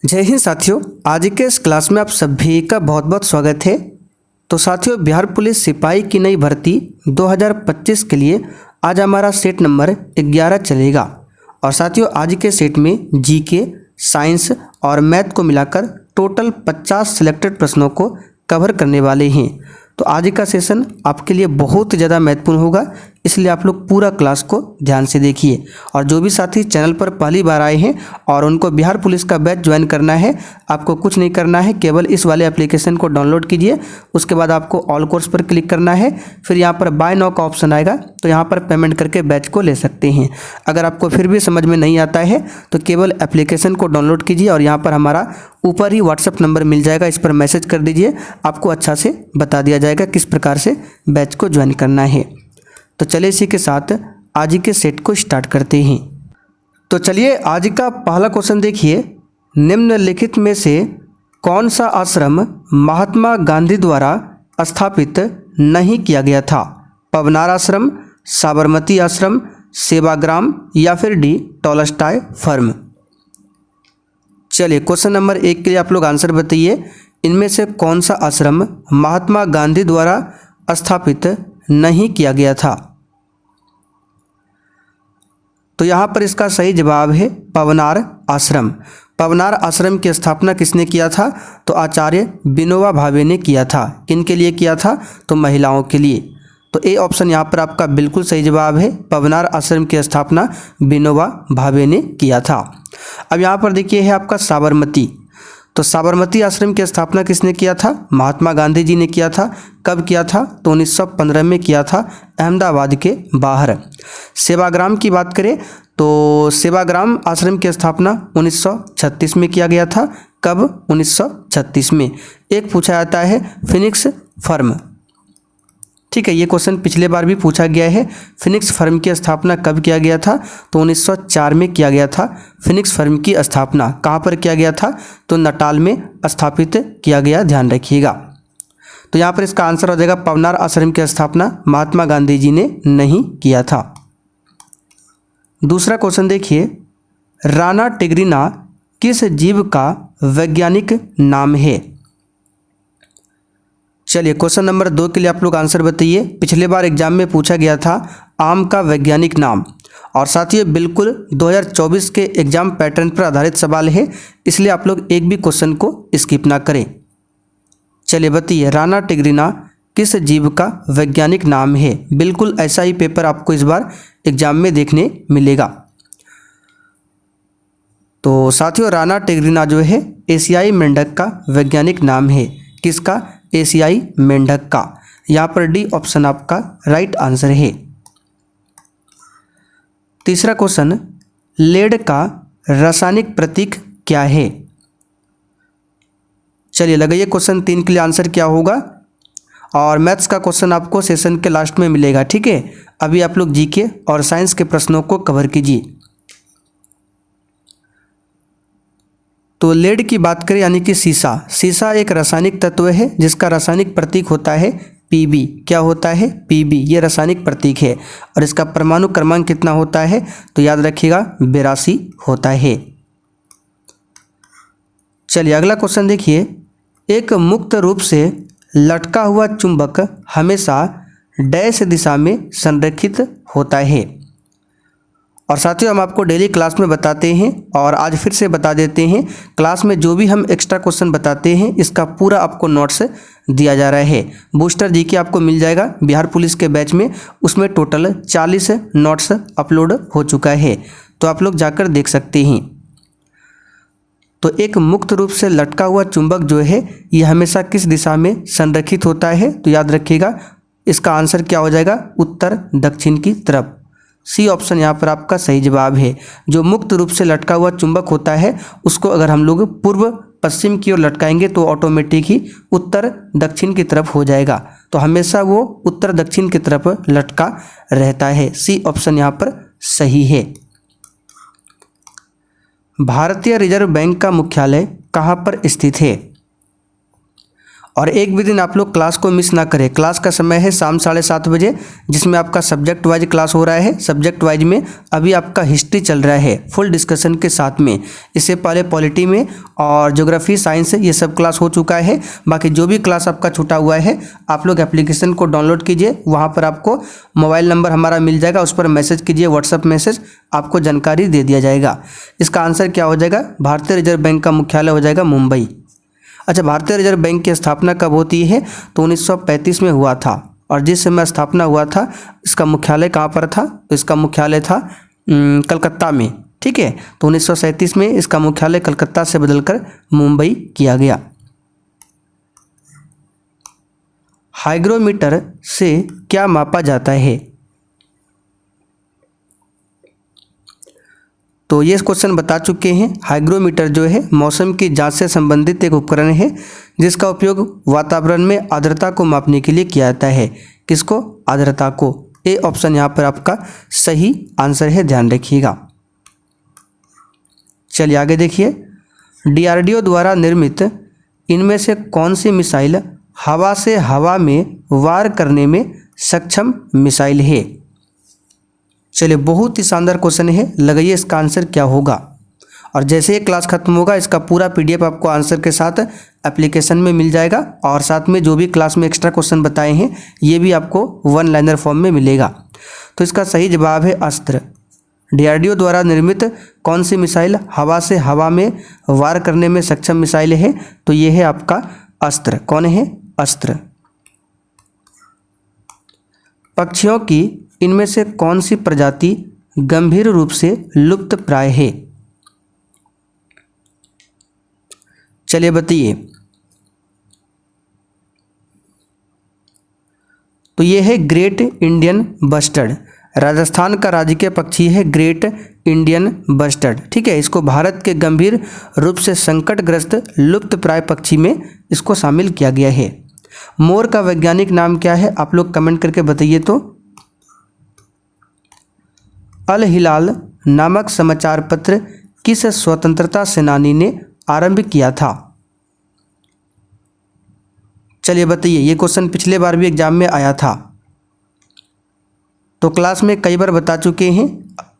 जय हिंद साथियों, आज के इस क्लास में आप सभी का बहुत बहुत स्वागत है। तो साथियों, बिहार पुलिस सिपाही की नई भर्ती 2025 के लिए आज हमारा सेट नंबर 11 चलेगा। और साथियों, आज के सेट में जीके, साइंस और मैथ को मिलाकर टोटल 50 सिलेक्टेड प्रश्नों को कवर करने वाले हैं। तो आज का सेशन आपके लिए बहुत ज़्यादा महत्वपूर्ण होगा, इसलिए आप लोग पूरा क्लास को ध्यान से देखिए। और जो भी साथी चैनल पर पहली बार आए हैं और उनको बिहार पुलिस का बैच ज्वाइन करना है, आपको कुछ नहीं करना है, केवल इस वाले एप्लीकेशन को डाउनलोड कीजिए। उसके बाद आपको ऑल कोर्स पर क्लिक करना है, फिर यहाँ पर बाय नाउ का ऑप्शन आएगा, तो यहाँ पर पेमेंट करके बैच को ले सकते हैं। अगर आपको फिर भी समझ में नहीं आता है तो केवल एप्लीकेशन को डाउनलोड कीजिए और यहाँ पर हमारा ऊपर ही व्हाट्सएप नंबर मिल जाएगा, इस पर मैसेज कर दीजिए, आपको अच्छा से बता दिया जाएगा किस प्रकार से बैच को ज्वाइन करना है। तो चलिए इसी के साथ आज के सेट को स्टार्ट करते हैं। तो चलिए आज का पहला क्वेश्चन देखिए, निम्नलिखित में से कौन सा आश्रम महात्मा गांधी द्वारा स्थापित नहीं किया गया था? पवनार आश्रम, साबरमती आश्रम, सेवाग्राम या फिर डी टॉलस्टॉय फर्म। चलिए क्वेश्चन नंबर 1 के लिए आप लोग आंसर बताइए, इनमें से कौन सा आश्रम महात्मा गांधी द्वारा स्थापित नहीं किया गया था? तो यहाँ पर इसका सही जवाब है पवनार आश्रम। पवनार आश्रम की स्थापना किसने किया था? तो आचार्य विनोबा भावे ने किया था। किन के लिए किया था? तो महिलाओं के लिए। तो ए ऑप्शन यहाँ पर आपका बिल्कुल सही जवाब है, पवनार आश्रम की स्थापना विनोबा भावे ने किया था। अब यहाँ पर देखिए है आपका साबरमती। तो साबरमती आश्रम की स्थापना किसने किया था? महात्मा गांधी जी ने किया था। कब किया था? तो 1915 में किया था, अहमदाबाद के बाहर। सेवाग्राम की बात करें तो सेवाग्राम आश्रम की स्थापना 1936 में किया गया था। कब? 1936 में। एक पूछा जाता है फिनिक्स फर्म, ठीक है, ये क्वेश्चन पिछले बार भी पूछा गया है। फिनिक्स फर्म की स्थापना कब किया गया था? तो 1904 में किया गया था। फिनिक्स फर्म की स्थापना कहाँ पर किया गया था? तो नटाल में स्थापित किया गया, ध्यान रखिएगा। तो यहाँ पर इसका आंसर हो जाएगा पवनार आश्रम की स्थापना महात्मा गांधी जी ने नहीं किया था। दूसरा क्वेश्चन देखिए, राणा टिग्रिना किस जीव का वैज्ञानिक नाम है? चलिए क्वेश्चन नंबर 2 के लिए आप लोग आंसर बताइए। पिछले बार एग्जाम में पूछा गया था आम का वैज्ञानिक नाम, और साथियों बिल्कुल 2024 के एग्जाम पैटर्न पर आधारित सवाल है, इसलिए आप लोग एक भी क्वेश्चन को स्किप ना करें। चलिए बताइए, राणा टिग्रिना किस जीव का वैज्ञानिक नाम है? बिल्कुल ऐसा ही पेपर आपको इस बार एग्जाम में देखने मिलेगा। तो साथियों राणा टिग्रिना जो है एशियाई मेंढक का वैज्ञानिक नाम है। किसका? एशियाई मेंढक का। यहाँ पर डी ऑप्शन आपका राइट आंसर है। तीसरा क्वेश्चन, लेड का रासायनिक प्रतीक क्या है? चलिए लगाइए क्वेश्चन 3 के लिए आंसर क्या होगा, और मैथ्स का क्वेश्चन आपको सेशन के लास्ट में मिलेगा, ठीक है। अभी आप लोग जीके और साइंस के प्रश्नों को कवर कीजिए। तो लेड की बात करें यानी कि सीसा। सीसा एक रासायनिक तत्व है जिसका रासायनिक प्रतीक होता है Pb। क्या होता है? Pb, ये रासायनिक प्रतीक है। और इसका परमाणु क्रमांक कितना होता है? तो याद रखिएगा 82 होता है। चलिए अगला क्वेश्चन देखिए, एक मुक्त रूप से लटका हुआ चुंबक हमेशा डैश दिशा में संरेखित होता है। और साथियों हम आपको डेली क्लास में बताते हैं और आज फिर से बता देते हैं, क्लास में जो भी हम एक्स्ट्रा क्वेश्चन बताते हैं इसका पूरा आपको नोट्स दिया जा रहा है। बूस्टर जीके आपको मिल जाएगा बिहार पुलिस के बैच में, उसमें टोटल 40 नोट्स अपलोड हो चुका है, तो आप लोग जाकर देख सकते हैं। तो एक मुक्त रूप से लटका हुआ चुंबक जो है ये हमेशा किस दिशा में संरेखित होता है? तो याद रखिएगा इसका आंसर क्या हो जाएगा? उत्तर दक्षिण की तरफ। सी ऑप्शन यहाँ पर आपका सही जवाब है। जो मुक्त रूप से लटका हुआ चुंबक होता है उसको अगर हम लोग पूर्व पश्चिम की ओर लटकाएंगे तो ऑटोमेटिक ही उत्तर दक्षिण की तरफ हो जाएगा, तो हमेशा वो उत्तर दक्षिण की तरफ लटका रहता है। सी ऑप्शन यहाँ पर सही है। भारतीय रिजर्व बैंक का मुख्यालय कहाँ पर स्थित है? और एक भी दिन आप लोग क्लास को मिस ना करें। क्लास का समय है शाम 7:30 बजे, जिसमें आपका सब्जेक्ट वाइज क्लास हो रहा है। सब्जेक्ट वाइज में अभी आपका हिस्ट्री चल रहा है फुल डिस्कशन के साथ में। इससे पहले पॉलिटी में और ज्योग्राफी, साइंस ये सब क्लास हो चुका है। बाकी जो भी क्लास आपका छूटा हुआ है, आप लोग एप्लीकेशन को डाउनलोड कीजिए। वहाँ पर आपको मोबाइल नंबर हमारा मिल जाएगा, उस पर मैसेज कीजिए, व्हाट्सएप मैसेज, आपको जानकारी दे दिया जाएगा। इसका आंसर क्या हो जाएगा? भारतीय रिजर्व बैंक का मुख्यालय हो जाएगा मुंबई। अच्छा, भारतीय रिजर्व बैंक की स्थापना कब होती है? तो 1935 में हुआ था। और जिस समय स्थापना हुआ था, इसका मुख्यालय कहाँ पर था? तो इसका मुख्यालय था कलकत्ता में। ठीक है, तो 1937 में इसका मुख्यालय कलकत्ता से बदलकर मुंबई किया गया। हाइग्रोमीटर से क्या मापा जाता है? तो ये क्वेश्चन बता चुके हैं। हाइग्रोमीटर जो है मौसम की जांच से संबंधित एक उपकरण है, जिसका उपयोग वातावरण में आर्द्रता को मापने के लिए किया जाता है। किसको? आर्द्रता को। ए ऑप्शन यहाँ पर आपका सही आंसर है, ध्यान रखिएगा। चलिए आगे देखिए। डीआरडीओ द्वारा निर्मित इनमें से कौन सी मिसाइल हवा से हवा में वार करने में सक्षम मिसाइल है? चलिए, बहुत ही शानदार क्वेश्चन है, लगाइए इसका आंसर क्या होगा। और जैसे ही क्लास खत्म होगा, इसका पूरा पीडीएफ आपको आंसर के साथ एप्लीकेशन में मिल जाएगा। और साथ में जो भी क्लास में एक्स्ट्रा क्वेश्चन बताए हैं, ये भी आपको 1 लाइनर फॉर्म में मिलेगा। तो इसका सही जवाब है अस्त्र। डीआरडीओ द्वारा निर्मित कौन सी मिसाइल हवा से हवा में वार करने में सक्षम मिसाइल है? तो ये है आपका अस्त्र। कौन है? अस्त्र। पक्षियों की इनमें से कौन सी प्रजाति गंभीर रूप से लुप्त प्राय है? चलिए बताइए। तो ये है ग्रेट इंडियन बस्टर्ड। राजस्थान का राजकीय पक्षी है ग्रेट इंडियन बस्टर्ड। ठीक है, इसको भारत के गंभीर रूप से संकटग्रस्त लुप्त प्राय पक्षी में इसको शामिल किया गया है। मोर का वैज्ञानिक नाम क्या है? आप लोग कमेंट करके बताइए। तो अल हिलाल नामक समाचार पत्र किस स्वतंत्रता सेनानी ने आरंभ किया था? चलिए बताइए। ये क्वेश्चन पिछले बार भी एग्जाम में आया था, तो क्लास में कई बार बता चुके हैं।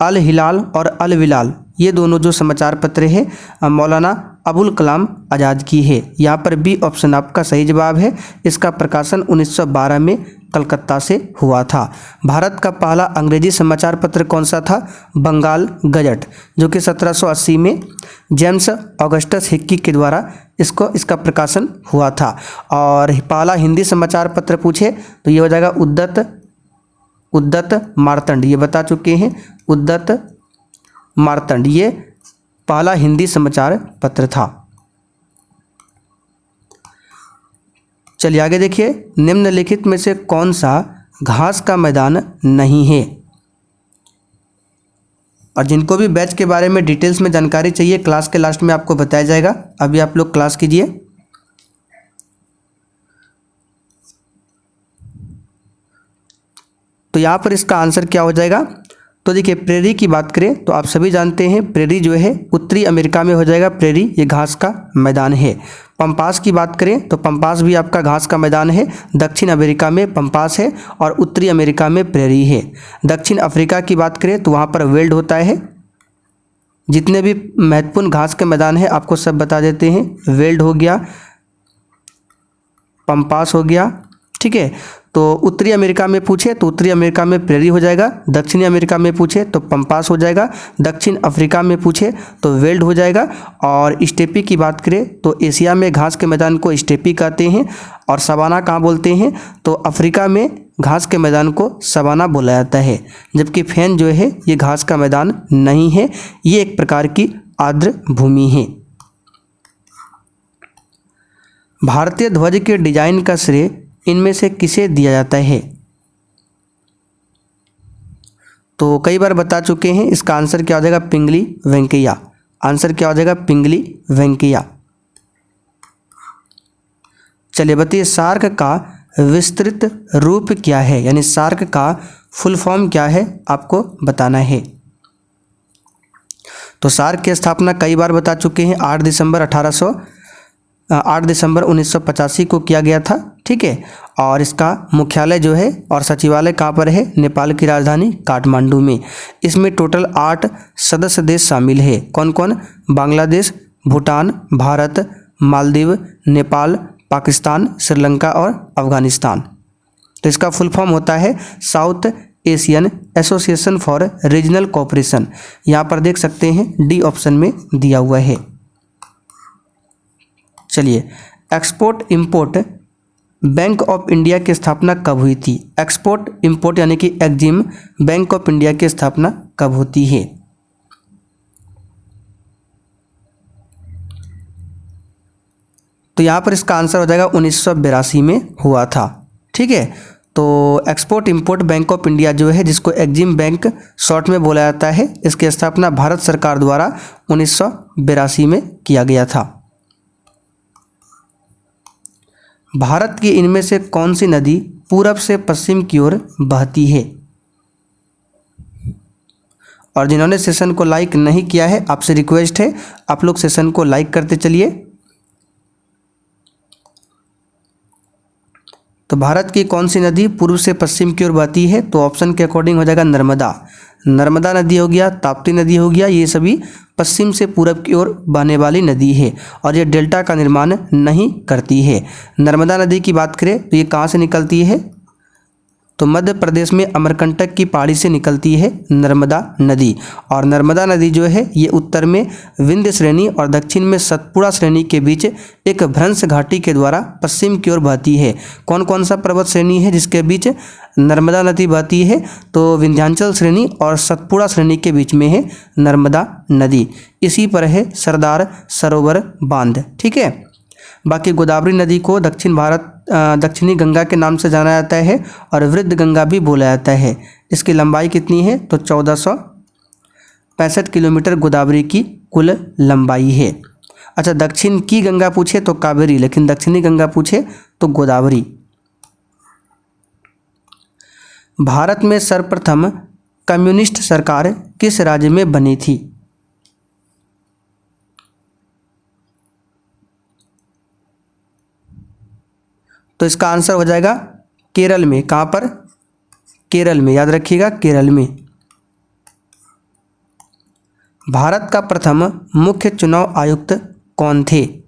अल हिलाल और अल विलाल, ये दोनों जो समाचार पत्र है मौलाना अबुल कलाम आज़ाद की है। यहाँ पर बी ऑप्शन आपका सही जवाब है। इसका प्रकाशन 1912 में कलकत्ता से हुआ था। भारत का पहला अंग्रेजी समाचार पत्र कौन सा था? बंगाल गजट, जो कि 1780 में जेम्स ऑगस्टस हिक्की के द्वारा इसका प्रकाशन हुआ था। और पहला हिंदी समाचार पत्र पूछे तो ये हो जाएगा उद्दत मार्तंड। ये बता चुके हैं, उद्दत मार्तंड ये पहला हिंदी समाचार पत्र था। चलिए आगे देखिए। निम्नलिखित में से कौन सा घास का मैदान नहीं है? और जिनको भी बैच के बारे में डिटेल्स में जानकारी चाहिए, क्लास के लास्ट में आपको बताया जाएगा। अभी आप लोग क्लास कीजिए। तो यहाँ पर इसका आंसर क्या हो जाएगा? तो देखिए, प्रेरी की बात करें तो आप सभी जानते हैं प्रेरी जो है उत्तरी अमेरिका में हो जाएगा। प्रेरी ये घास का मैदान है। पंपास की बात करें तो पंपास भी आपका घास का मैदान है। दक्षिण अमेरिका में पंपास है और उत्तरी अमेरिका में प्रेरी है। दक्षिण अफ्रीका की बात करें तो वहाँ पर वेल्ड होता है। जितने भी महत्वपूर्ण घास के मैदान है आपको सब बता देते हैं। वेल्ड हो गया, पंपास हो गया। ठीक है, तो उत्तरी अमेरिका में पूछे तो उत्तरी अमेरिका में प्रेरी हो जाएगा। दक्षिणी अमेरिका में पूछे तो पंपास हो जाएगा। दक्षिण अफ्रीका में पूछे तो वेल्ड हो जाएगा। और स्टेपी की बात करें तो एशिया में घास के मैदान को स्टेपी कहते हैं। और सवाना कहाँ बोलते हैं? तो अफ्रीका में घास के मैदान को सवाना बोला जाता है। जबकि फेन जो है ये घास का मैदान नहीं है, ये एक प्रकार की आर्द्र भूमि है। भारतीय ध्वज के डिजाइन का श्रेय इनमें से किसे दिया जाता है? तो कई बार बता चुके हैं। इसका आंसर क्या हो जाएगा? पिंगली वेंकैया। आंसर क्या हो जाएगा? पिंगली वेंकैया। चलिए बताइए, सार्क का विस्तृत रूप क्या है? यानी सार्क का फुल फॉर्म क्या है आपको बताना है। तो सार्क की स्थापना कई बार बता चुके हैं। 8 दिसंबर 1800 8 दिसंबर 1985 को किया गया था। ठीक है, और इसका मुख्यालय जो है और सचिवालय कहाँ पर है? नेपाल की राजधानी काठमांडू में। इसमें टोटल 8 सदस्य देश शामिल है। कौन कौन? बांग्लादेश, भूटान, भारत, मालदीव, नेपाल, पाकिस्तान, श्रीलंका और अफगानिस्तान। तो इसका फुल फॉर्म होता है south Asian association for regional cooperation. यहाँ पर देख सकते हैं डी ऑप्शन में दिया हुआ है। चलिए, export import bank of India की स्थापना कब हुई थी? एक्सपोर्ट इंपोर्ट यानी कि एक्जिम बैंक ऑफ इंडिया की स्थापना कब होती है? तो यहाँ पर इसका आंसर हो जाएगा 1982 में हुआ था। ठीक है, तो export import bank of India जो है, जिसको एक्जिम बैंक शॉर्ट में बोला जाता है, इसकी स्थापना भारत सरकार द्वारा 1982 में किया गया था। भारत की इनमें से कौन सी नदी पूरब से पश्चिम की ओर बहती है? और जिन्होंने सेशन को लाइक नहीं किया है, आपसे रिक्वेस्ट है आप लोग सेशन को लाइक करते चलिए। तो भारत की कौन सी नदी पूर्व से पश्चिम की ओर बहती है? तो ऑप्शन के अकॉर्डिंग हो जाएगा नर्मदा। नर्मदा नदी हो गया, ताप्ती नदी हो गया, ये सभी पश्चिम से पूरब की ओर बहने वाली नदी है और ये डेल्टा का निर्माण नहीं करती है। नर्मदा नदी की बात करें तो ये कहाँ से निकलती है? तो मध्य प्रदेश में अमरकंटक की पहाड़ी से निकलती है नर्मदा नदी। और नर्मदा नदी जो है ये उत्तर में विंध्य श्रेणी और दक्षिण में सतपुड़ा श्रेणी के बीच एक भ्रंश घाटी के द्वारा पश्चिम की ओर बहती है। कौन कौन सा पर्वत श्रेणी है जिसके बीच नर्मदा नदी बहती है? तो विंध्याचल श्रेणी और सतपुड़ा श्रेणी के बीच में है नर्मदा नदी। इसी पर है सरदार सरोवर बांध। ठीक है, बाकी गोदावरी नदी को दक्षिणी गंगा के नाम से जाना जाता है और वृद्ध गंगा भी बोला जाता है। इसकी लंबाई कितनी है? तो 1465 किलोमीटर गोदावरी की कुल लंबाई है। अच्छा, दक्षिण की गंगा पूछे तो कावेरी, लेकिन दक्षिणी गंगा पूछे तो गोदावरी। भारत में सर्वप्रथम कम्युनिस्ट सरकार किस राज्य में बनी थी? तो इसका आंसर हो जाएगा केरल में। कहाँ पर? केरल में, याद रखिएगा केरल में। भारत का प्रथम मुख्य चुनाव आयुक्त कौन थे?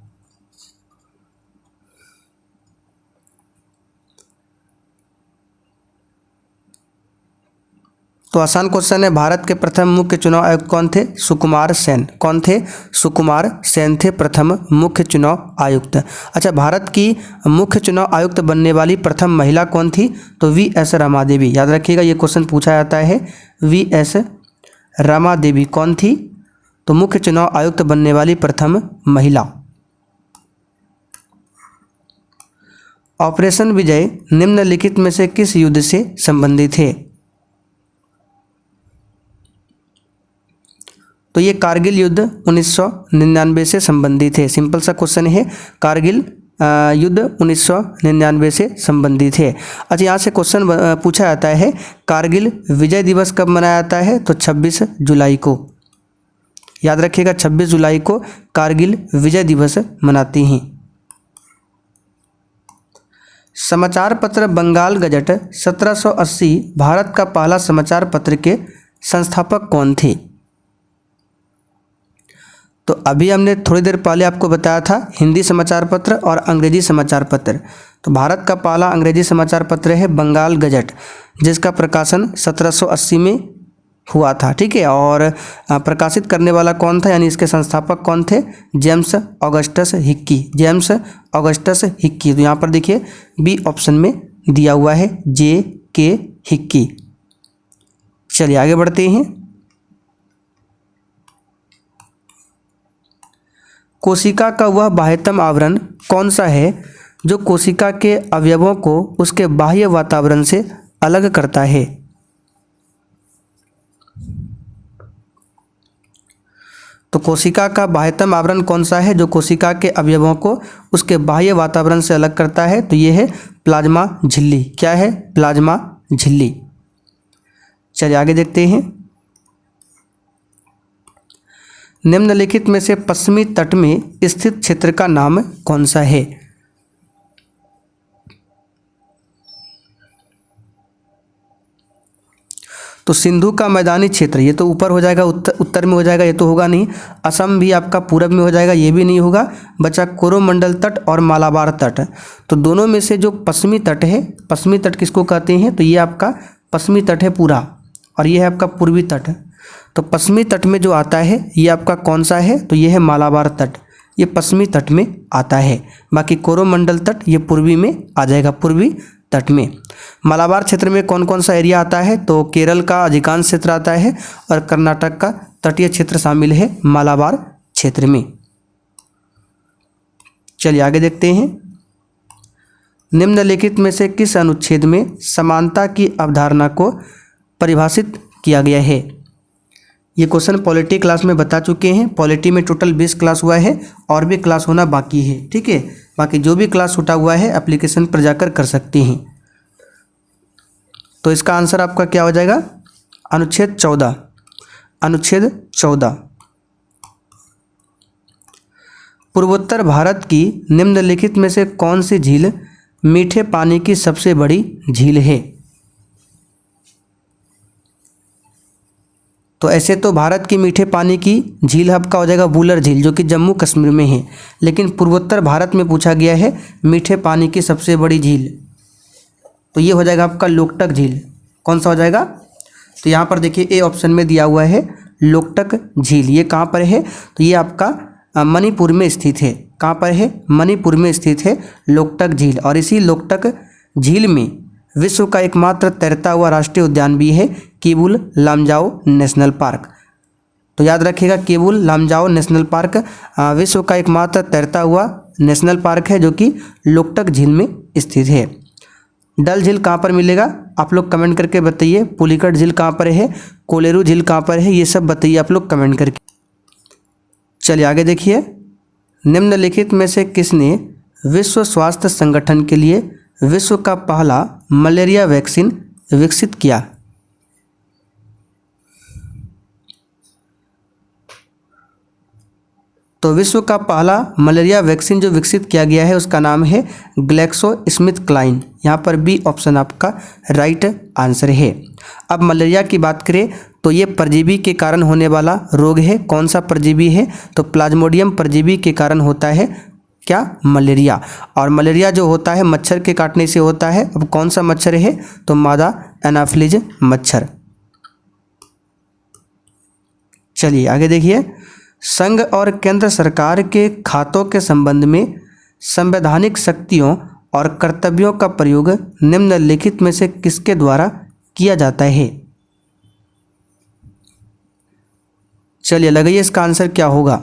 तो आसान क्वेश्चन है। भारत के प्रथम मुख्य चुनाव आयुक्त कौन थे? सुकुमार सेन। कौन थे? सुकुमार सेन थे प्रथम मुख्य चुनाव आयुक्त। अच्छा, भारत की मुख्य चुनाव आयुक्त बनने वाली प्रथम महिला कौन थी? तो वी.एस. रमा देवी। याद रखिएगा ये क्वेश्चन पूछा जाता है। वी.एस. रमा देवी कौन थी? तो मुख्य चुनाव आयुक्त बनने वाली प्रथम महिला। ऑपरेशन विजय निम्नलिखित में से किस युद्ध से संबंधित है? तो ये कारगिल युद्ध 1999 से संबंधित है। सिंपल सा क्वेश्चन है, कारगिल युद्ध 1999 से संबंधित है। अच्छा, यहाँ से क्वेश्चन पूछा जाता है कारगिल विजय दिवस कब मनाया जाता है? तो 26 जुलाई को। याद रखिएगा 26 जुलाई को कारगिल विजय दिवस मनाते हैं। समाचार पत्र बंगाल गजट 1780 भारत का पहला समाचार पत्र के संस्थापक कौन थे? तो अभी हमने थोड़ी देर पहले आपको बताया था हिंदी समाचार पत्र और अंग्रेजी समाचार पत्र। तो भारत का पहला अंग्रेजी समाचार पत्र है बंगाल गजट, जिसका प्रकाशन 1780 में हुआ था। ठीक है, और प्रकाशित करने वाला कौन था, यानी इसके संस्थापक कौन थे? James Augustus Hickey. James Augustus Hickey. तो यहाँ पर देखिए बी ऑप्शन में दिया हुआ है J.K. हिक्की। चलिए आगे बढ़ते हैं। कोशिका का वह बाह्यतम आवरण कौन सा है जो कोशिका के अवयवों को उसके बाह्य वातावरण से अलग करता है? तो कोशिका का बाह्यतम आवरण कौन सा है जो कोशिका के अवयवों को उसके बाह्य वातावरण से अलग करता है? तो ये है प्लाज्मा झिल्ली। क्या है? प्लाज्मा झिल्ली। चलिए आगे देखते हैं। निम्नलिखित में से पश्चिमी तट में स्थित क्षेत्र का नाम कौन सा है? तो सिंधु का मैदानी क्षेत्र, ये तो ऊपर हो जाएगा, उत्तर में हो जाएगा, ये तो होगा नहीं। असम भी आपका पूरब में हो जाएगा, ये भी नहीं होगा। बचा कोरोमंडल तट और मालाबार तट। तो दोनों में से जो पश्चिमी तट है, पश्चिमी तट किसको कहते हैं? तो ये आपका पश्चिमी तट है पूरा, और ये है आपका पूर्वी तट। तो पश्चिमी तट में जो आता है ये आपका कौन सा है? तो ये है मालाबार तट, ये पश्चिमी तट में आता है। बाकी कोरोमंडल तट ये पूर्वी में आ जाएगा, पूर्वी तट में। मालाबार क्षेत्र में कौन कौन सा एरिया आता है? तो केरल का अधिकांश क्षेत्र आता है और कर्नाटक का तटीय क्षेत्र शामिल है मालाबार क्षेत्र में। चलिए आगे देखते हैं। निम्नलिखित में से किस अनुच्छेद में समानता की अवधारणा को परिभाषित किया गया है? ये क्वेश्चन पॉलिटी क्लास में बता चुके हैं। पॉलिटी में टोटल 20 क्लास हुआ है और भी क्लास होना बाकी है, ठीक है। बाकी जो भी क्लास छूटा हुआ है एप्लीकेशन पर जाकर कर सकते हैं। तो इसका आंसर आपका क्या हो जाएगा? अनुच्छेद 14। अनुच्छेद 14। पूर्वोत्तर भारत की निम्नलिखित में से कौन सी झील मीठे पानी की सबसे बड़ी झील है? तो ऐसे तो भारत की मीठे पानी की झील आपका हो जाएगा वुलर झील, जो कि जम्मू कश्मीर में है। लेकिन पूर्वोत्तर भारत में पूछा गया है मीठे पानी की सबसे बड़ी झील, तो ये हो जाएगा आपका लोकटक झील। कौन सा हो जाएगा? तो यहाँ पर देखिए ए ऑप्शन में दिया हुआ है लोकटक झील। ये कहाँ पर है? तो ये आपका मणिपुर में स्थित है। कहाँ पर है? मणिपुर में स्थित है लोकटक झील। और इसी लोकटक झील में विश्व का एकमात्र तैरता हुआ राष्ट्रीय उद्यान भी है, केबुल लामजाओ नेशनल पार्क। तो याद रखिएगा, केबुल लामजाओ नेशनल पार्क विश्व का एकमात्र तैरता हुआ नेशनल पार्क है, जो कि लोकटक झील में स्थित है। डल झील कहाँ पर मिलेगा? आप लोग कमेंट करके बताइए। पुलिकट झील कहाँ पर है? कोलेरू झील कहाँ पर है? ये सब बताइए आप लोग कमेंट करके। चलिए आगे देखिए। निम्नलिखित में से किसने विश्व स्वास्थ्य संगठन के लिए विश्व का पहला मलेरिया वैक्सीन विकसित किया? तो विश्व का पहला मलेरिया वैक्सीन जो विकसित किया गया है उसका नाम है ग्लैक्सोस्मिथक्लाइन। यहाँ पर बी ऑप्शन आपका राइट आंसर है। अब मलेरिया की बात करें तो ये परजीवी के कारण होने वाला रोग है। कौन सा परजीवी है? तो प्लाज्मोडियम परजीवी के कारण होता है क्या? मलेरिया। और मलेरिया जो होता है मच्छर के काटने से होता है। अब कौन सा मच्छर है? तो मादा एनाफिलीज मच्छर। चलिए आगे देखिए। संघ और केंद्र सरकार के खातों के संबंध में संवैधानिक शक्तियों और कर्तव्यों का प्रयोग निम्नलिखित में से किसके द्वारा किया जाता है? चलिए लगाइए इसका आंसर क्या होगा।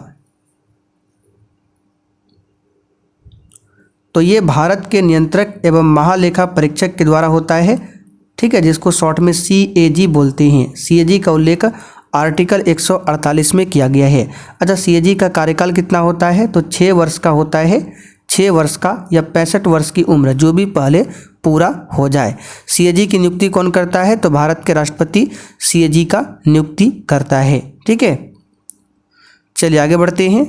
तो ये भारत के नियंत्रक एवं महालेखा परीक्षक के द्वारा होता है, ठीक है, जिसको शॉर्ट में CAG बोलते हैं। CAG का उल्लेख आर्टिकल 148 में किया गया है। अच्छा, CAG का कार्यकाल कितना होता है? तो 6 वर्ष का होता है। 6 वर्ष का या 65 वर्ष की उम्र, जो भी पहले पूरा हो जाए। CAG की नियुक्ति कौन करता है? तो भारत के राष्ट्रपति CAG का नियुक्ति करता है, ठीक है। चलिए आगे बढ़ते हैं।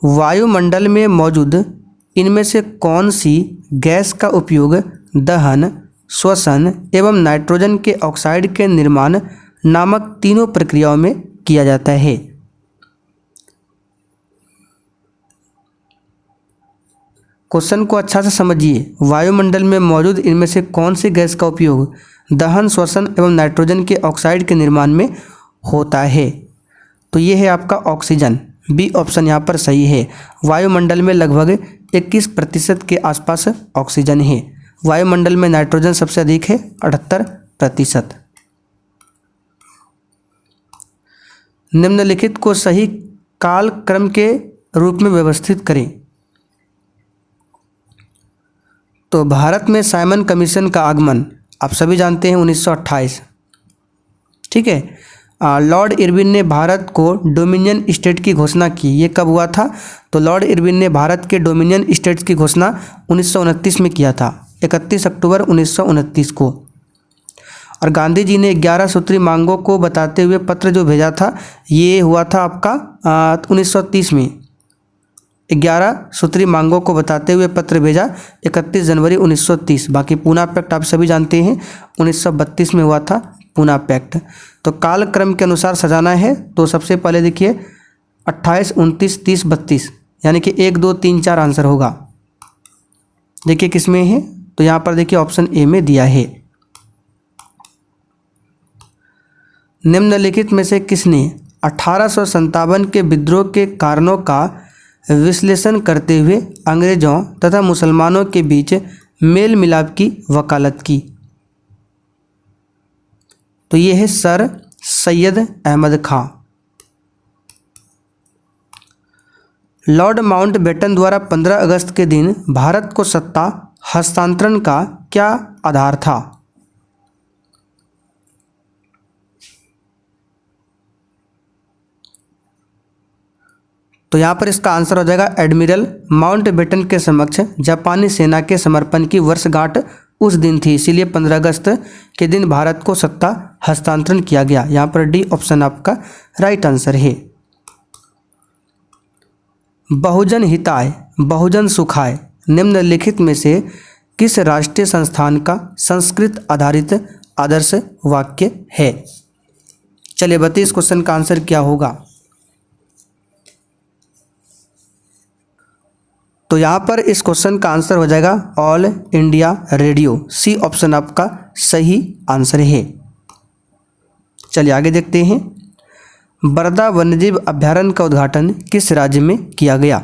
वायुमंडल में मौजूद इनमें से कौन सी गैस का उपयोग दहन, श्वसन एवं नाइट्रोजन के ऑक्साइड के निर्माण नामक तीनों प्रक्रियाओं में किया जाता है? क्वेश्चन को अच्छा से समझिए। वायुमंडल में मौजूद इनमें से कौन सी गैस का उपयोग दहन, श्वसन एवं नाइट्रोजन के ऑक्साइड के निर्माण में होता है? तो ये है आपका ऑक्सीजन। बी ऑप्शन यहाँ पर सही है। वायुमंडल में लगभग 21% के आसपास ऑक्सीजन है। वायुमंडल में नाइट्रोजन सबसे अधिक है, 78%। निम्नलिखित को सही काल क्रम के रूप में व्यवस्थित करें। तो भारत में साइमन कमीशन का आगमन आप सभी जानते हैं 1928, ठीक है। लॉर्ड इरविन ने भारत को डोमिनियन स्टेट की घोषणा की। ये कब हुआ था? तो लॉर्ड इरविन ने भारत के डोमिनियन स्टेट्स की घोषणा 1929 में किया था, 31 अक्टूबर 1929 को। और गांधी जी ने 11 सूत्री मांगों को बताते हुए पत्र जो भेजा था ये हुआ था आपका 1930 में। 11 सूत्री मांगों को बताते हुए पत्र भेजा 31 जनवरी 1930। बाकी पूना पैक्ट आप सभी जानते हैं 1932 में हुआ था पूना पैक्ट। तो कालक्रम के अनुसार सजाना है तो सबसे पहले देखिए 28, 29, 30, 32 यानी कि 1, 2, 3, 4 आंसर होगा। देखिए किस में है तो यहाँ पर देखिए ऑप्शन ए में दिया है। निम्नलिखित में से किसने 1857 के विद्रोह के कारणों का विश्लेषण करते हुए अंग्रेजों तथा मुसलमानों के बीच मेल मिलाप की वकालत की? तो ये है सर सैयद अहमद खां। लॉर्ड माउंटबेटन द्वारा 15 अगस्त के दिन भारत को सत्ता हस्तांतरण का क्या आधार था? तो यहाँ पर इसका आंसर हो जाएगा एडमिरल माउंटबेटन के समक्ष जापानी सेना के समर्पण की वर्षगांठ उस दिन थी, इसीलिए 15 अगस्त के दिन भारत को सत्ता हस्तांतरण किया गया। यहाँ पर डी ऑप्शन आपका राइट आंसर है। बहुजन हिताय बहुजन सुखाय निम्नलिखित में से किस राष्ट्रीय संस्थान का संस्कृत आधारित आदर्श वाक्य है? चलिए बताइए इस क्वेश्चन का आंसर क्या होगा। तो यहाँ पर इस क्वेश्चन का आंसर हो जाएगा All India Radio. C option आपका सही आंसर है। चलिए आगे देखते हैं। बरदा वन्यजीव अभयारण्य का उद्घाटन किस राज्य में किया गया?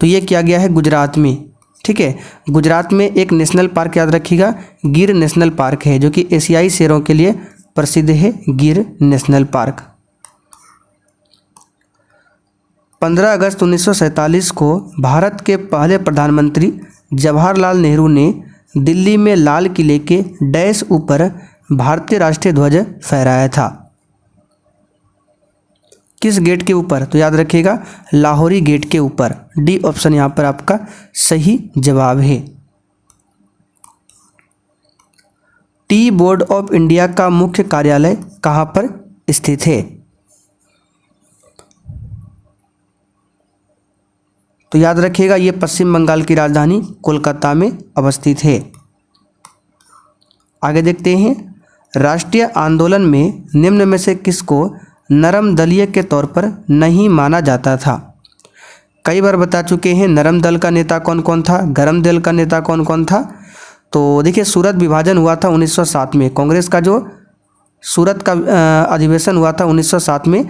तो ये किया गया है गुजरात में। ठीक है, गुजरात में एक नेशनल पार्क याद रखिएगा, गिर नेशनल पार्क है जो कि एशियाई शेरों के लिए प्रसिद्ध है, गिर नेशनल पार्क। 15 अगस्त 1947 को भारत के पहले प्रधानमंत्री जवाहरलाल नेहरू ने दिल्ली में लाल किले के डैश ऊपर भारतीय राष्ट्रीय ध्वज फहराया था। किस गेट के ऊपर? तो याद रखिएगा लाहौरी गेट के ऊपर। डी ऑप्शन यहाँ पर आपका सही जवाब है। टी बोर्ड ऑफ इंडिया का मुख्य कार्यालय कहाँ पर स्थित है? तो याद रखिएगा ये पश्चिम बंगाल की राजधानी कोलकाता में अवस्थित है। आगे देखते हैं। राष्ट्रीय आंदोलन में निम्न में से किसको नरम दलीय के तौर पर नहीं माना जाता था? कई बार बता चुके हैं नरम दल का नेता कौन कौन था, गरम दल का नेता कौन कौन था। तो देखिए सूरत विभाजन हुआ था 1907 में, कांग्रेस का जो सूरत का अधिवेशन हुआ था 1907 में,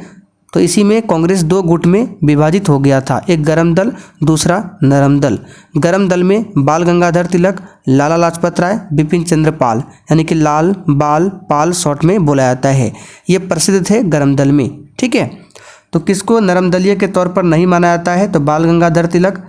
तो इसी में कांग्रेस 2 गुट में विभाजित हो गया था, एक गरम दल दूसरा नरम दल। गरम दल में बाल गंगाधर तिलक, लाला लाजपत राय, बिपिन चंद्र पाल, यानी कि लाल बाल पाल शॉर्ट में बोला जाता है, ये प्रसिद्ध थे गरम दल में। ठीक है, तो किसको नरम दलीय के तौर पर नहीं माना जाता है? तो बाल गंगाधर तिलक।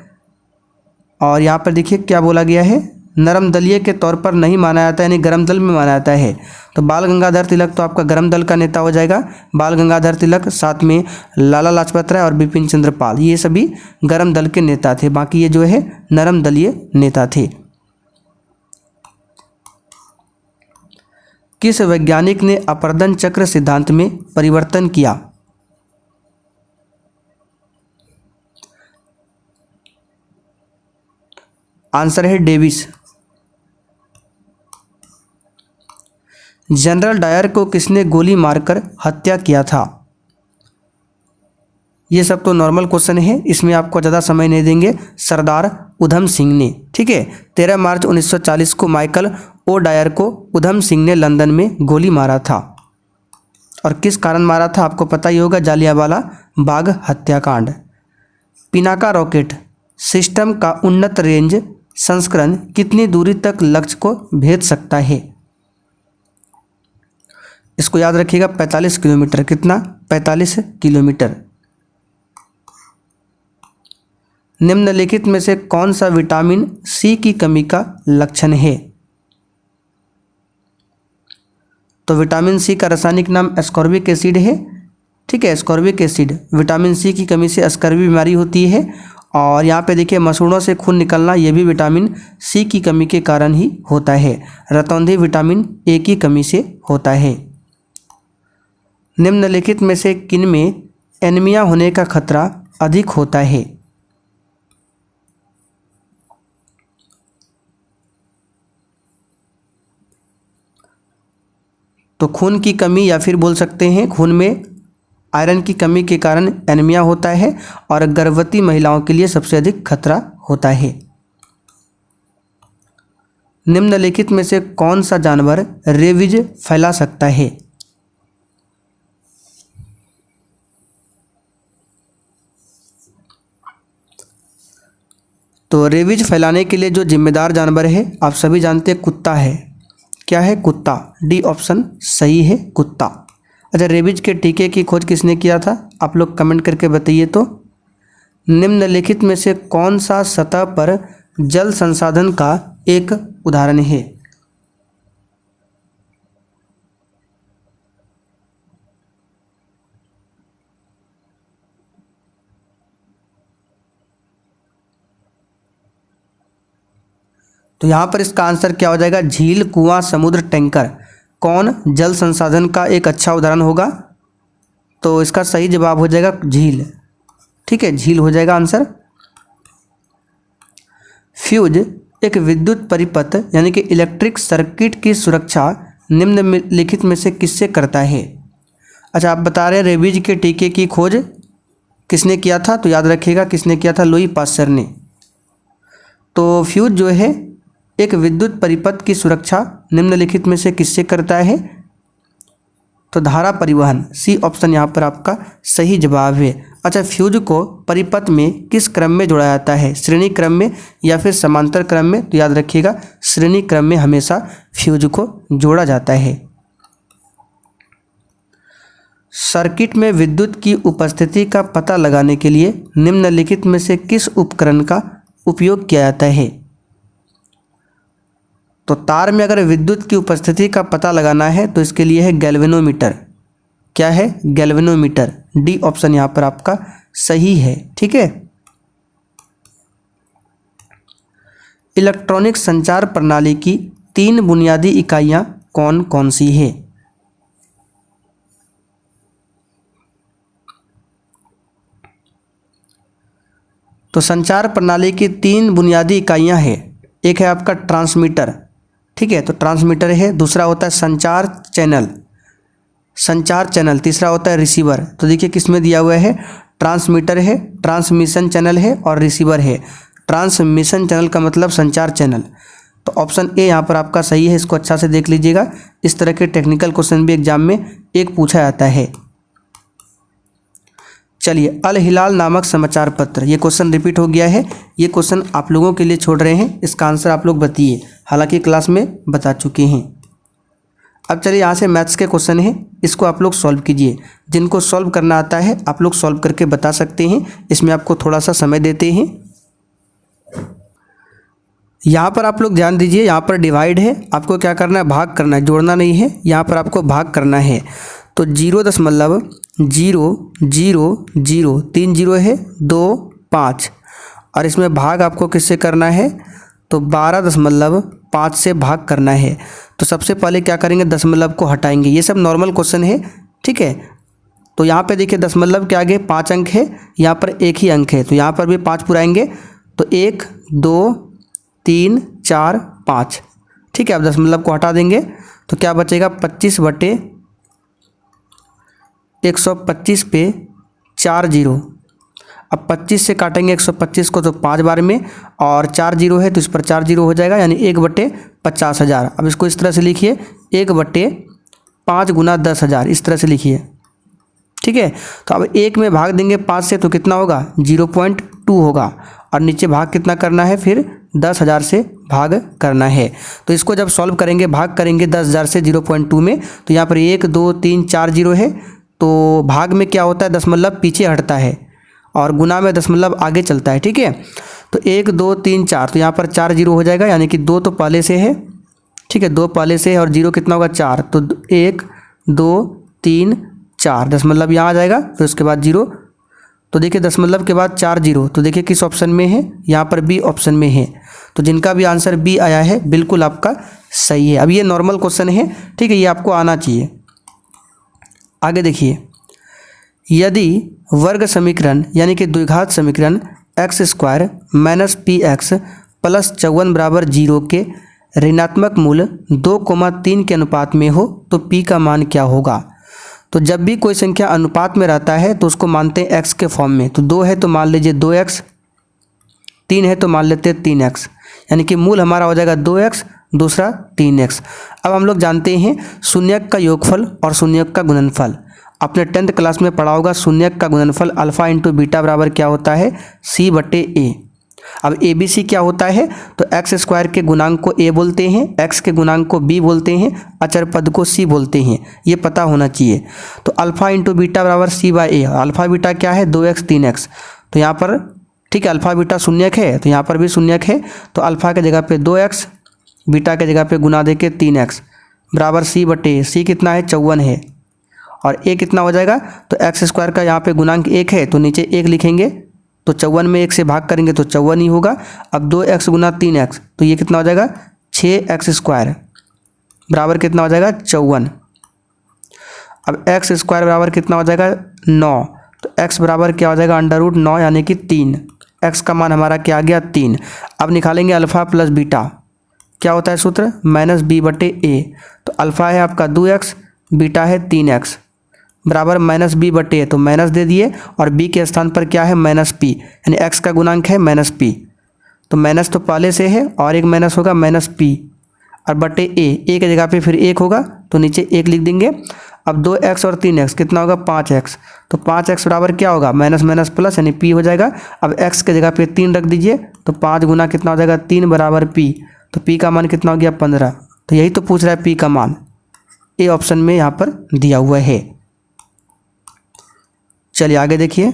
और यहाँ पर देखिए क्या बोला गया है, नरम दलीय के तौर पर नहीं माना जाता है, यानी गरम दल में माना जाता है। तो बाल गंगाधर तिलक तो आपका गरम दल का नेता हो जाएगा, बाल गंगाधर तिलक, साथ में लाला लाजपत राय और बिपिन चंद्र पाल, ये सभी गरम दल के नेता थे, बाकी ये जो है नरम दलीय नेता थे। किस वैज्ञानिक ने अपर्दन चक्र सिद्धांत में परिवर्तन किया? आंसर है डेविस। जनरल डायर को किसने गोली मारकर हत्या किया था? ये सब तो नॉर्मल क्वेश्चन है, इसमें आपको ज़्यादा समय नहीं देंगे। सरदार उधम सिंह ने। ठीक है, 13 मार्च 1940 को माइकल ओ डायर को उधम सिंह ने लंदन में गोली मारा था। और किस कारण मारा था आपको पता ही होगा, जालियांवाला बाग हत्याकांड। पिनाका रॉकेट सिस्टम का उन्नत रेंज संस्करण कितनी दूरी तक लक्ष्य को भेज सकता है? इसको याद रखिएगा 45 किलोमीटर। कितना? 45 किलोमीटर। निम्नलिखित में से कौन सा विटामिन सी की कमी का लक्षण है? तो विटामिन सी का रासायनिक नाम एस्कॉर्बिक एसिड है। ठीक है, एस्कॉर्बिक एसिड, विटामिन सी की कमी से स्कर्वी बीमारी होती है और यहाँ पे देखिए मसूड़ों से खून निकलना, ये भी विटामिन सी की कमी के कारण ही होता है। रतौंधी विटामिन ए की कमी से होता है। निम्नलिखित में से किन में एनीमिया होने का खतरा अधिक होता है? तो खून की कमी, या फिर बोल सकते हैं खून में आयरन की कमी के कारण एनीमिया होता है, और गर्भवती महिलाओं के लिए सबसे अधिक खतरा होता है। निम्नलिखित में से कौन सा जानवर रेबीज फैला सकता है? तो रेबीज फैलाने के लिए जो जिम्मेदार जानवर है आप सभी जानते हैं, कुत्ता है। क्या है? कुत्ता। डी ऑप्शन सही है, कुत्ता। अच्छा, रेबीज के टीके की खोज किसने किया था? आप लोग कमेंट करके बताइए। तो निम्नलिखित में से कौन सा सतह पर जल संसाधन का एक उदाहरण है? तो यहाँ पर इसका आंसर क्या हो जाएगा? झील, कुआं, समुद्र, टैंकर। कौन जल संसाधन का एक अच्छा उदाहरण होगा? तो इसका सही जवाब हो जाएगा झील। ठीक है, झील हो जाएगा आंसर। फ्यूज एक विद्युत परिपथ यानी कि इलेक्ट्रिक सर्किट की सुरक्षा निम्नलिखित में से किससे करता है? अच्छा, आप बता रहे हैं रेबीज के टीके की खोज किसने किया था? तो याद रखिएगा किसने किया था? लुई पास्चर ने। तो फ्यूज जो है एक विद्युत परिपथ की सुरक्षा निम्नलिखित में से किससे करता है? तो धारा परिवहन। सी ऑप्शन यहाँ पर आपका सही जवाब है। अच्छा, फ्यूज को परिपथ में किस क्रम में जोड़ा जाता है? श्रेणी क्रम में या फिर समांतर क्रम में? तो याद रखिएगा श्रेणी क्रम में हमेशा फ्यूज को जोड़ा जाता है। सर्किट में विद्युत की उपस्थिति का पता लगाने के लिए निम्नलिखित में से किस उपकरण का उपयोग किया जाता है? तो तार में अगर विद्युत की उपस्थिति का पता लगाना है तो इसके लिए है गैल्वेनोमीटर। क्या है? गैल्वेनोमीटर। डी ऑप्शन यहाँ पर आपका सही है। ठीक है। इलेक्ट्रॉनिक संचार प्रणाली की 3 बुनियादी इकाइयाँ कौन कौन सी है? तो संचार प्रणाली की 3 बुनियादी इकाइयाँ हैं। एक है आपका ट्रांसमीटर। ठीक है, तो ट्रांसमीटर है। दूसरा होता है संचार चैनल। तीसरा होता है रिसीवर। तो देखिए किस में दिया हुआ है? ट्रांसमीटर है, ट्रांसमिशन चैनल है और रिसीवर है। ट्रांसमिशन चैनल का मतलब संचार चैनल। तो ऑप्शन ए यहाँ पर आपका सही है। इसको अच्छा से देख लीजिएगा, इस तरह के टेक्निकल क्वेश्चन भी एग्जाम में एक पूछा जाता है। चलिए, अल हिलाल नामक समाचार पत्र, ये क्वेश्चन रिपीट हो गया है। ये क्वेश्चन आप लोगों के लिए छोड़ रहे हैं, इसका आंसर आप लोग बताइए, हालांकि क्लास में बता चुके हैं। अब चलिए यहाँ से मैथ्स के क्वेश्चन है, इसको आप लोग सॉल्व कीजिए। जिनको सॉल्व करना आता है आप लोग सॉल्व करके बता सकते हैं, इसमें आपको थोड़ा सा समय देते हैं। यहाँ पर आप लोग ध्यान दीजिए, यहाँ पर डिवाइड है, आपको क्या करना है? भाग करना है, जोड़ना नहीं है। यहाँ पर आपको भाग करना है। तो 0.000, 3 जीरो है, 2 5, और इसमें भाग आपको किससे करना है? तो 12.5 से भाग करना है। तो सबसे पहले क्या करेंगे? दशमलव को हटाएंगे। ये सब नॉर्मल क्वेश्चन है। ठीक है, तो यहाँ पे देखिए दशमलव के आगे 5 अंक है, यहाँ पर 1 ही अंक है, तो यहाँ पर भी 5 पुराएंगे। तो 1 2 3 4 5। ठीक है, अब दशमलव को हटा देंगे तो क्या बचेगा? 25/125 पे 4 जीरो। अब 25 से काटेंगे 125 को तो 5 बार में, और 4 जीरो है तो इस पर 4 जीरो हो जाएगा, यानी 1/50,000। अब इसको इस तरह से लिखिए, 1/5 गुना 10,000, इस तरह से लिखिए। ठीक है, तो अब 1 में भाग देंगे 5 से तो कितना होगा? 0.2 होगा, और नीचे भाग कितना करना है? फिर 10,000 से भाग करना है। तो इसको जब सॉल्व करेंगे, भाग करेंगे 10,000 से 0.2 में, तो यहाँ पर 1 2 3 4 जीरो है, तो भाग में क्या होता है? दशमलव पीछे हटता है और गुना में दशमलव आगे चलता है। ठीक है, तो 1 2 3 4, तो यहाँ पर 4 जीरो हो जाएगा, यानी कि 2 तो पहले से है। ठीक है, 2 पहले से है और जीरो कितना होगा? 4। तो 1 2 3 4, दशमलव यहाँ आ जाएगा, फिर उसके बाद जीरो। तो देखिए दशमलव के बाद 4 जीरो, तो देखिए किस ऑप्शन में है, यहाँ पर बी ऑप्शन में है। तो जिनका भी आंसर बी आया है बिल्कुल आपका सही है। अब ये नॉर्मल क्वेश्चन है, ठीक है, ये आपको आना चाहिए। आगे देखिए, यदि वर्ग समीकरण यानी कि द्विघात समीकरण x square minus P x plus 54 बराबर 0 के ऋणात्मक मूल 2,3 के अनुपात में हो तो पी का मान क्या होगा। तो जब भी कोई संख्या अनुपात में रहता है तो उसको मानते हैं एक्स के फॉर्म में। तो 2 है तो मान लीजिए 2x, 3 है तो मान लेते हैं 3x, यानी कि मूल हमारा हो जाएगा 2x, दूसरा 3x। अब हम लोग जानते हैं शून्यक का योगफल और शून्यक का गुणनफल। आपने 10th क्लास में पढ़ा होगा, शून्यक का गुणनफल अल्फा इंटू बीटा बराबर क्या होता है, c बटे a। अब ए बी सी क्या होता है, तो एक्स स्क्वायर के गुणांक को a बोलते हैं, x के गुणांक को b बोलते हैं, अचर पद को c बोलते हैं, ये पता होना चाहिए। तो अल्फा इंटू बीटा बराबर c by A. Alpha beta क्या है, 2x 3x। तो यहाँ पर ठीक है, अल्फा बीटा शून्यक है तो यहाँ पर भी शून्यक है। तो अल्फा के जगह पे 2x, बीटा के जगह पे गुना दे के 3x बराबर c बटे c कितना है, 54 है, और a कितना हो जाएगा, तो एक्स स्क्वायर का यहाँ पे गुणांक 1 है तो नीचे 1 लिखेंगे, तो 54 में 1 से भाग करेंगे तो 54 ही होगा। अब 2x गुना 3x तो ये कितना हो जाएगा, 6x स्क्वायर बराबर कितना हो जाएगा, 54। अब x स्क्वायर बराबर कितना हो जाएगा, 9। तो x बराबर क्या हो जाएगा, √9 यानी कि 3। x का मान हमारा क्या आ गया, 3। अब निकालेंगे अल्फ़ा प्लस बीटा, क्या होता है सूत्र, माइनस b बटे ए। तो अल्फ़ा है आपका 2x, बीटा है 3x बराबर माइनस b बटे, तो माइनस दे दिए, और b के स्थान पर क्या है, माइनस p, यानी x का गुणांक है माइनस p। तो माइनस तो पहले से है और एक माइनस होगा माइनस p, और बटे a के जगह पे फिर 1 होगा तो नीचे 1 लिख देंगे। अब 2x और 3x कितना होगा, 5x। तो 5x बराबर क्या होगा, माइनस माइनस प्लस यानी p हो जाएगा। अब x के जगह पे 3 रख दीजिए, तो 5 गुना कितना हो जाएगा, 3 बराबर p। तो p का मान कितना हो गया, 15। तो यही तो पूछ रहा है p का मान, ए ऑप्शन में यहाँ पर दिया हुआ है। चलिए आगे देखिए,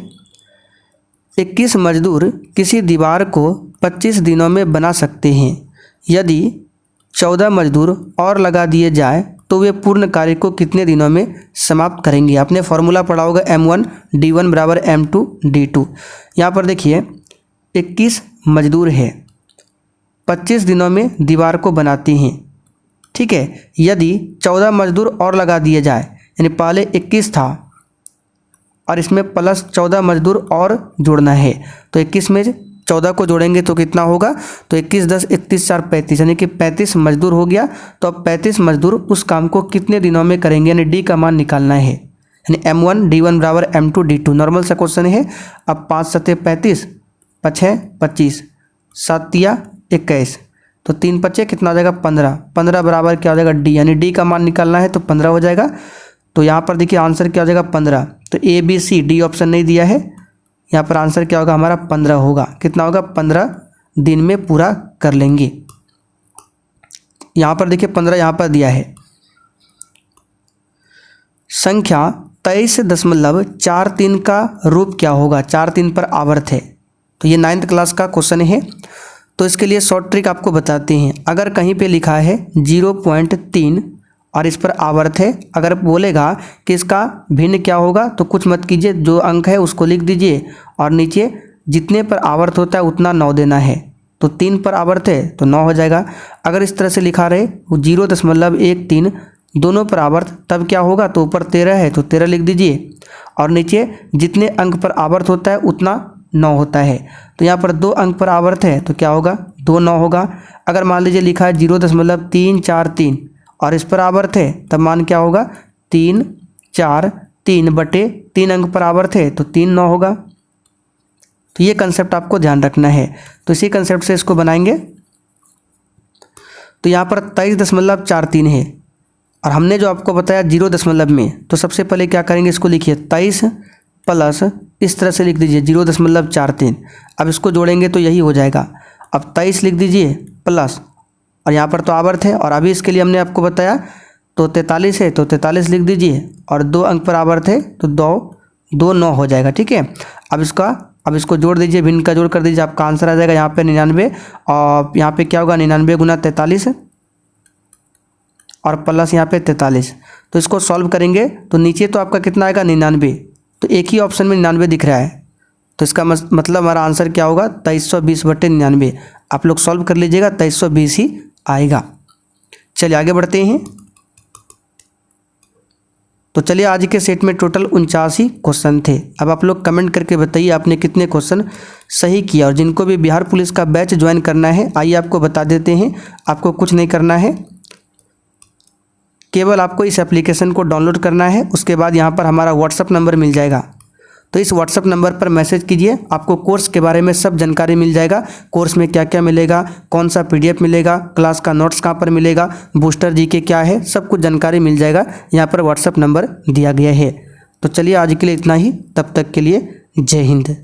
21 मजदूर किसी दीवार को 25 दिनों में बना सकते हैं। यदि 14 मजदूर और लगा दिए जाए तो वे पूर्ण कार्य को कितने दिनों में समाप्त करेंगे। आपने फॉर्मूला पढ़ा होगा m1 d1 बराबर m2 d2। यहाँ पर देखिए 21 मजदूर है, 25 दिनों में दीवार को बनाते हैं, ठीक है। यदि 14 मजदूर और लगा दिए जाए, यानी पहले 21 था और इसमें प्लस 14 मजदूर और जोड़ना है, तो 21 में 14 को जोड़ेंगे तो कितना होगा, तो 21 10 31 4 35, यानी कि 35 मजदूर हो गया। तो अब 35 मजदूर उस काम को कितने दिनों में करेंगे, यानी डी का मान निकालना है, यानी m1 d1 बराबर m2 d2। नॉर्मल सा क्वेश्चन है। अब 5 सत्ते 35, 5 25, 7 तिया 21, तो 3 पच्चे कितना हो जाएगा, 15। 15 बराबर क्या हो जाएगा, डी, यानी डी का मान निकालना है तो 15 हो जाएगा। तो यहाँ पर देखिए आंसर क्या हो जाएगा, 15। तो A B C D option नहीं दिया है, यहाँ पर आंसर क्या होगा हमारा, 15 होगा। कितना होगा, 15 दिन में पूरा कर लेंगे। यहाँ पर देखिए 15 यहाँ पर दिया है। संख्या 23.43 का रूप क्या होगा, 4 3 पर आवर्त है। तो ये 9th क्लास का क्वेश्चन है। तो इसके लिए शॉर्ट ट्रिक आपको बताते हैं। अगर कहीं पे लिखा है 0.3 और इस पर आवर्त है, अगर बोलेगा कि इसका भिन्न क्या होगा तो कुछ मत कीजिए, जो अंक है उसको लिख दीजिए और नीचे जितने पर आवर्त होता है उतना 9 देना है। तो 3 पर आवर्त है तो 9 हो जाएगा। अगर इस तरह से लिखा रहे 0.13 दोनों पर आवर्त तब क्या होगा, तो ऊपर 13 है तो 13 लिख दीजिए और नीचे जितने अंक पर आवर्त होता है उतना 9 होता है। तो यहाँ पर 2 अंक पर आवर्त है तो क्या होगा, 2 9 होगा। अगर मान लीजिए लिखा है 0.343 और इस पर आवर्त है तब मान क्या होगा, 3 4 3 बटे 3 अंक पर आवर्त है तो 3 9 होगा। तो ये कंसेप्ट आपको ध्यान रखना है। तो इसी कंसेप्ट से इसको बनाएंगे। तो यहाँ पर 23.43 है और हमने जो आपको बताया 0 दशमलव में, तो सबसे पहले क्या करेंगे, इसको लिखिए 23 प्लस इस तरह से लिख दीजिए 0.43। अब इसको जोड़ेंगे तो यही हो जाएगा। अब 23 लिख दीजिए प्लस, और यहाँ पर तो आवर्त है और अभी इसके लिए हमने आपको बताया तो 43 है तो 43 लिख दीजिए और 2 अंक पर आवर्त है तो 2 9 हो जाएगा, ठीक है। अब इसको जोड़ दीजिए, भिन्न का जोड़ कर दीजिए, आपका आंसर आ जाएगा यहाँ पे 99 और यहाँ पे क्या होगा 99 गुना 43 और प्लस यहाँ पे 43। तो इसको सॉल्व करेंगे तो नीचे तो आपका कितना आएगा 99, तो एक ही ऑप्शन में 99 दिख रहा है तो इसका मतलब हमारा आंसर क्या होगा 2320/99। आप लोग सॉल्व कर लीजिएगा, 2320 ही आएगा। चलिए आगे बढ़ते हैं। तो चलिए आज के सेट में टोटल 49 ही क्वेश्चन थे। अब आप लोग कमेंट करके बताइए आपने कितने क्वेश्चन सही किया। और जिनको भी बिहार पुलिस का बैच ज्वाइन करना है, आइए आपको बता देते हैं। आपको कुछ नहीं करना है, केवल आपको इस एप्लीकेशन को डाउनलोड करना है। उसके बाद यहाँ पर हमारा व्हाट्सअप नंबर मिल जाएगा, तो इस व्हाट्सअप नंबर पर मैसेज कीजिए। आपको कोर्स के बारे में सब जानकारी मिल जाएगा। कोर्स में क्या क्या मिलेगा, कौन सा PDF मिलेगा, क्लास का नोट्स कहाँ पर मिलेगा, बूस्टर GK क्या है, सब कुछ जानकारी मिल जाएगा। यहाँ पर व्हाट्सअप नंबर दिया गया है। तो चलिए आज के लिए इतना ही, तब तक के लिए जय हिंद।